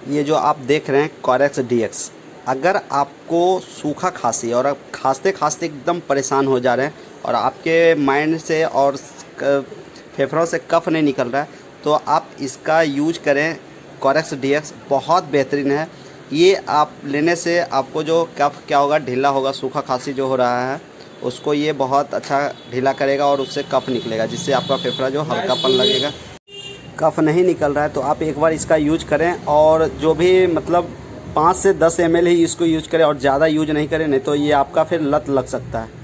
ये जो आप देख रहे हैं कोरेक्स डीएक्स, अगर आपको सूखा खांसी और आप खांसते खांसते एकदम परेशान हो जा रहे हैं और आपके माइंड से और फेफड़ों से कफ नहीं निकल रहा है, तो आप इसका यूज करें। कोरेक्स डीएक्स बहुत बेहतरीन है। ये आप लेने से आपको जो कफ क्या होगा, ढीला होगा, सूखा खांसी जो हो रहा है उसको ये बहुत अच्छा ढीला करेगा और उससे कफ निकलेगा, जिससे आपका फेफड़ा जो हल्कापन लगेगा। कफ नहीं निकल रहा है तो आप एक बार इसका यूज करें, और जो भी मतलब 5 से 10 ml ही इसको यूज करें और ज़्यादा यूज नहीं करें, नहीं तो ये आपका फिर लत लग सकता है।